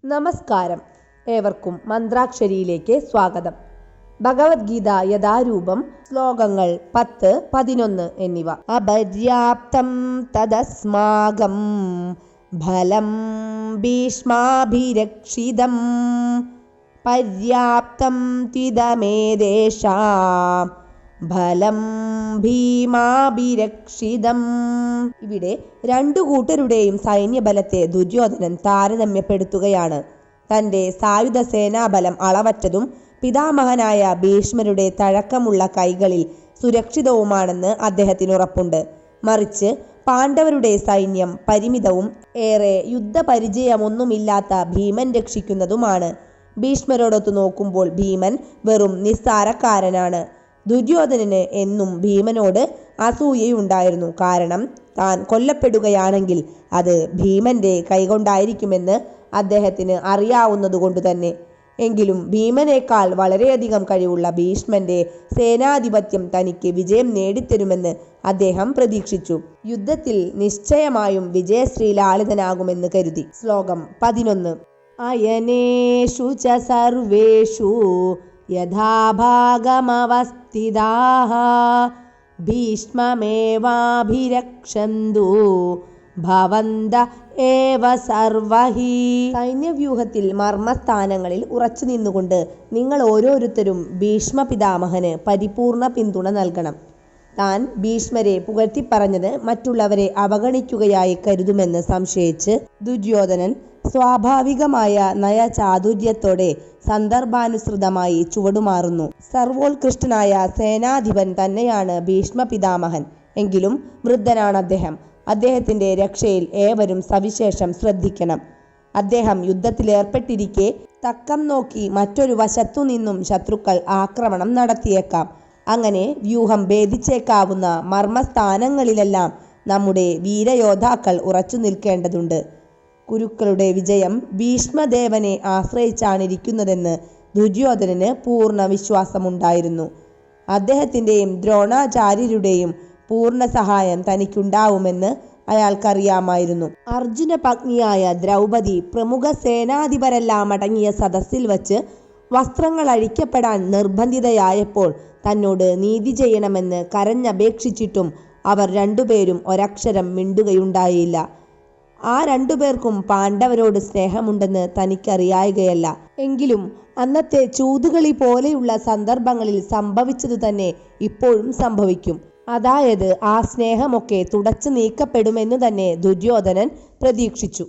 നമസ്കാരം. ഏവർക്കും മന്ത്രാക്ഷരിയിലേക്ക് സ്വാഗതം. ഭഗവത്ഗീത യഥാരൂപം ശ്ലോകങ്ങൾ 10, 11 എന്നിവ. അപര്യാപ്തം തദസ്മാകം ഫലം ഭീഷ്മാഭിരക്ഷിതം പര്യാപ്തം ത്വിദമേതേഷാം ഫലം ഭീമാഭിരക്ഷിതം. ഇവിടെ രണ്ടു കൂട്ടരുടെയും സൈന്യബലത്തെ ദുര്യോധനൻ താരതമ്യപ്പെടുത്തുകയാണ്. തൻ്റെ സായുധ സേനാബലം അളവറ്റതും പിതാമഹനായ ഭീഷ്മരുടെ തഴക്കമുള്ള കൈകളിൽ സുരക്ഷിതവുമാണെന്ന് അദ്ദേഹത്തിന് ഉറപ്പുണ്ട്. മറിച്ച് പാണ്ഡവരുടെ സൈന്യം പരിമിതവും ഏറെ യുദ്ധപരിചയമൊന്നുമില്ലാത്ത ഭീമൻ രക്ഷിക്കുന്നതുമാണ്. ഭീഷ്മരോടൊത്തു നോക്കുമ്പോൾ ഭീമൻ വെറും നിസ്സാരക്കാരനാണ്. ദുര്യോധനന് എന്നും ഭീമനോട് അസൂയയുണ്ടായിരുന്നു. കാരണം താൻ കൊല്ലപ്പെടുകയാണെങ്കിൽ അത് ഭീമന്റെ കൈകൊണ്ടായിരിക്കുമെന്ന് അദ്ദേഹത്തിന് അറിയാവുന്നതുകൊണ്ട് തന്നെ. എങ്കിലും ഭീമനേക്കാൾ വളരെയധികം കഴിവുള്ള ഭീഷ്മന്റെ സേനാധിപത്യം തനിക്ക് വിജയം നേടിത്തരുമെന്ന് അദ്ദേഹം പ്രതീക്ഷിച്ചു. യുദ്ധത്തിൽ നിശ്ചയമായും വിജയശ്രീലാളിതനാകുമെന്ന് കരുതി. ശ്ലോകം 11. അയനേഷു ച സർവേഷു യഥാഭാഗമവസ്ഥിതാഃ ഭീഷ്മമേവാഭിരക്ഷന്തു ഭവന്ത ഏവ സർവഹി. സൈന്യവ്യൂഹത്തിൽ മർമ്മസ്ഥാനങ്ങളിൽ ഉറച്ചു നിന്നുകൊണ്ട് നിങ്ങൾ ഓരോരുത്തരും ഭീഷ്മ പിതാമഹന് പരിപൂർണ പിന്തുണ നൽകണം. താൻ ഭീഷ്മരെ പുകഴ്ത്തിപ്പറഞ്ഞത് മറ്റുള്ളവരെ അവഗണിക്കുകയായി കരുതുമെന്ന് സംശയിച്ച് ദുര്യോധനൻ സ്വാഭാവികമായ നയചാതുര്യത്തോടെ സന്ദർഭാനുസൃതമായി ചുവടുമാറുന്നു. സർവോത്കൃഷ്ടനായ സേനാധിപൻ തന്നെയാണ് ഭീഷ്മ പിതാമഹൻ. എങ്കിലും വൃദ്ധനാണ് അദ്ദേഹം. അദ്ദേഹത്തിന്റെ രക്ഷയിൽ ഏവരും സവിശേഷം ശ്രദ്ധിക്കണം. അദ്ദേഹം യുദ്ധത്തിലേർപ്പെട്ടിരിക്കെ തക്കം നോക്കി മറ്റൊരു വശത്തു നിന്നും ശത്രുക്കൾ ആക്രമണം നടത്തിയേക്കാം. അങ്ങനെ വ്യൂഹം ഭേദിച്ചേക്കാവുന്ന മർമ്മസ്ഥാനങ്ങളിലെല്ലാം നമ്മുടെ വീരയോദ്ധാക്കൾ ഉറച്ചു നിൽക്കേണ്ടതുണ്ട്. കുരുക്കളുടെ വിജയം ഭീഷ്മദേവനെ ആശ്രയിച്ചാണിരിക്കുന്നതെന്ന് ദുര്യോധനന് പൂർണ്ണ വിശ്വാസമുണ്ടായിരുന്നു. അദ്ദേഹത്തിൻ്റെയും ദ്രോണാചാര്യരുടെയും പൂർണ്ണ സഹായം തനിക്കുണ്ടാവുമെന്ന് അയാൾക്കറിയാമായിരുന്നു. അർജുന പത്നിയായ ദ്രൗപദി പ്രമുഖ സേനാധിപരെല്ലാം അടങ്ങിയ സദസ്സിൽ വച്ച് വസ്ത്രങ്ങൾ അഴിക്കപ്പെടാൻ നിർബന്ധിതയായപ്പോൾ തന്നോട് നീതി ചെയ്യണമെന്ന് കരഞ്ഞപേക്ഷിച്ചിട്ടും അവർ രണ്ടുപേരും ഒരക്ഷരം മിണ്ടുകയുണ്ടായില്ല. ആ രണ്ടുപേർക്കും പാണ്ഡവരോട് സ്നേഹമുണ്ടെന്ന് തനിക്കറിയായകയല്ല. എങ്കിലും അന്നത്തെ ചൂതുകളി പോലെയുള്ള സന്ദർഭങ്ങളിൽ സംഭവിച്ചതു തന്നെ ഇപ്പോഴും സംഭവിക്കും. അതായത് ആ സ്നേഹമൊക്കെ തുടച്ചു നീക്കപ്പെടുമെന്നു തന്നെ ദുര്യോധനൻ പ്രതീക്ഷിച്ചു.